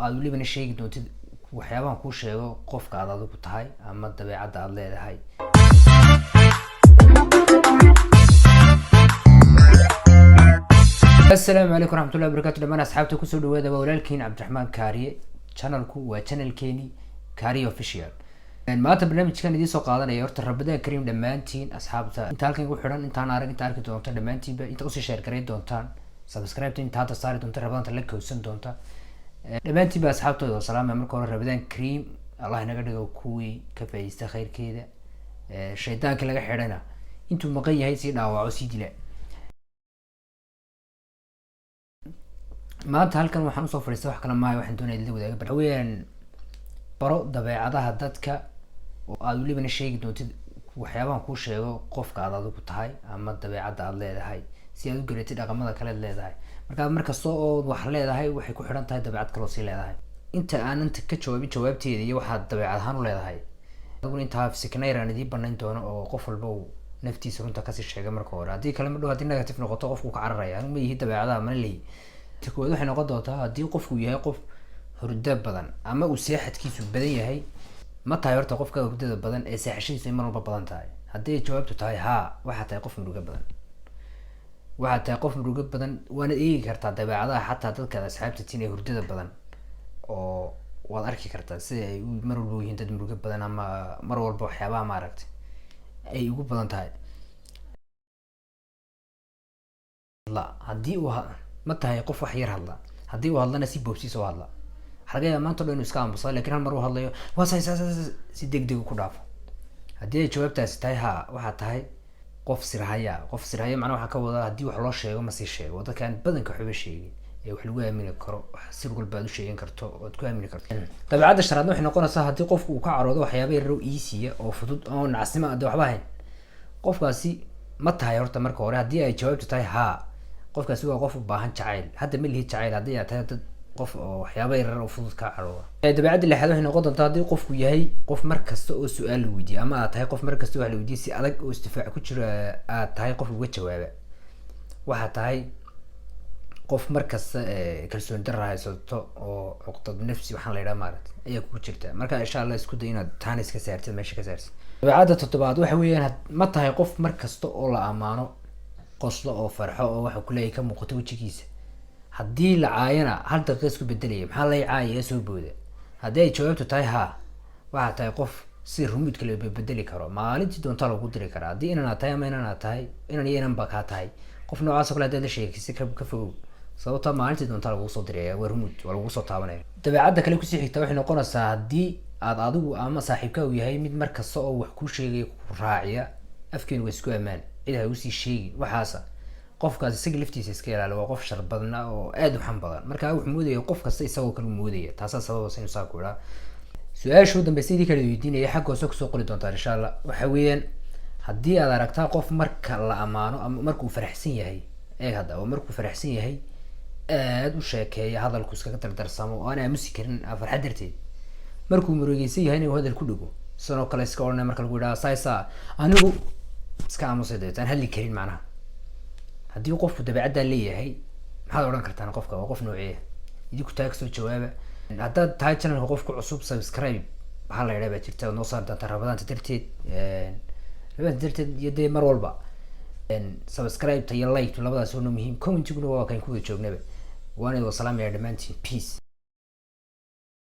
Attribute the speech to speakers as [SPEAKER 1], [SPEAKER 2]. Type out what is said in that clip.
[SPEAKER 1] aad welibana sheegi doontid waxyaabahan kuu sheego qofka aad adigu tahay ama dabeecadda aad leedahay. السلام عليكم ورحمة الله وبركاته. لما أصحابتي كسر دوّا ولكن عبد الرحمن كاري channelku waa channelkeeni Kari official. maanta barnaamijkan idin soo qaadanaya horta rabada kareem dhamaantiin asxaabta inta halkan ugu xiran intaan arag inta arki doonto dhamaantiinba inta usii share gareyn doontaan subscribe inta hadda saari doonto rabadanta la kowsan doonta dhamaantiinba asxaabtooda salaam marka hore rabadan kareem Allah inaga dhigo kuwii ka faa'iideysta khayrkeeda shaydaanka laga xidhana intuu maqan yahay si dhaawaco si dila. maanta halkan waxaan usoo fadhiistay wax kale maayo waxaan doonayaa la wadaaga barnaamijkan baro dabeecadaha dadka oo aad welibana sheegi doontid waxyaabahan kuu sheego qofka aad adigu tahay ama dabeecadda aad leedahay si aad u garatid dhaqamada kale leedahay. markasta oo wax leedahay waxay ku xidhan tahay dabeecad kale oo si leedahay. inta aanan ka jawaabin jawaabteeda iyo waxaad dabeecad ahaan u leedahay aduguna intaa fiknayran idin banayn doono oo qof walba uu naftiisa runta kasii sheegay marka hore. haddii kale ma dhow haddii negative noqoto qofku ka cararaya anigu ma yihi dabeecadaha mana leeyi koowaad waxay noqon doontaa haddii qofku yahay qof hurdo badan ama uu seexadkiisu badan yahay ma tahay horta qofka hurdada badan ee seexashadiisu ay mar walba badan tahay. haddii jawaabtu tahay haa waxaa tahay qof murugo badan waana eegi kartaa dabeecadaha xataa dadka asxaabta tiin ee hurdada badan oo waad arki kartaa sida ay mar walba yihiin dad murugo badan ama mar walba waxyaabaha maaragtay ay ugu badan tahay. haddii uu ma tahay qof wax yar hadla haddii uu hadlana si boobsiis oo hadla xagee maanta dhan iska aamusa laakiin hal mar uu hadlayo waa si degdeg ku dhaafo. haddii ay jawaabtaasi tahay haa waxaa tahay qof sirhaya macnaha waxaa ka wadaa haddii wax loo sheego ma sii sheego dadkaan badanka waxba sheegin ee wax lagu aamini karo wax sir walba aad u sheegan karto oo aad ku aamini karto. dabeecadda shanaad waxay noqonaysaa haddii qofku uu ka caroodo waxyaabo yar oo easy oo fudud oo nacasnimo aan waxba ahayn qofkaasi ma tahay horta marka hore haddii ay jawaabtu tahay haa qofkaasi waa qof u baahan jacayl hadda ma lihi jacayl haddii aad tahay dad qof oo waxyaabo yar oo fudud ka carooda. dabeecadda lixaad waxay noqon doontaa haddii qofku yahay qof markasta oo su-aal la weydiiyo ama aad tahay qof markasta wax la weydiiyo si adag oo istifaac ku jiro aad tahay qof uga jawaaba. waxaa tahay qof markasta kalsooni darra haysato oo cuqdad nafsi waxaan la yidhaha maaragtay ayaa kugu jirta marka insha allah isku day inaad taana iska saartid meesha ka saartid. dabeecadda toddobaad waxa weeyaan ma tahay qof markasta oo la amaano qoslo oo farxo oo waxa ku leeyahay ka muuqato wajigiisa haddii la caayana hal daqiiqo isku bedelaya maxaa la caayaya soo booda. haddii ay jawaabtu tahay haa waxaa tahay qof si rumid kale bedeli karo maalintii doonta lagu diri karaa haddii inaan tahay ama inaan tahay inaan iyo inaan ba ka tahay qof noocaas oo kale hadii la sheegay ka fogow sababta maalintii doonta lagu soo diraya waa rumid waa lagu soo taabanaya. dabeecadda kale ku sii xigta waxay noqonaysaa haddii aad adigu ama saaxiibka uu yahay mid markasta oo wax ku sheegay ku raaciya afkeen waa isku amaan cid ha u sii sheegin waxaasa qofkaas isaga laftiisa iska ilaali waa qof shar badan oo aad u xan badan marka wuxuu moodaya qof kasta isagoo kale moodaya taasaa sababaysa inuu saa ku idhaa. su-aasha ugu dambaysa idin kala weydiinaya xagga hoose kusoo qori doontaan insha allah. waxa weeyaan haddii aad aragtaa qof marka la amaano ama markuu faraxsan yahay hadda oo markuu faraxsan yahay aad u sheekeeya hadalku iskaga dardarsamo oo aan aamusi karin farxad darteed markuu murugeysan yahay inuu hadal ku dhigo sidoo kale iska odhanaya marka lagu idhaha saysa anigu iska aamusay deetaan hadli karin macnaha. haddii qofku dabeecaddaa leeyahay maxaad odhan kartaan qofka waa qof noocee idinku taa kasoo jawaaba. haddaad tahay channelka qofku cusub subscribe waxaa la yidhaha baa jirta noo saar doonta rabadaanta darteed iyo dee mar walba subscribe ta iyo like labadaas oo muhiim commentiguna waa kan kuwada joognaba waana wada salaamaya dhammaantiin peace.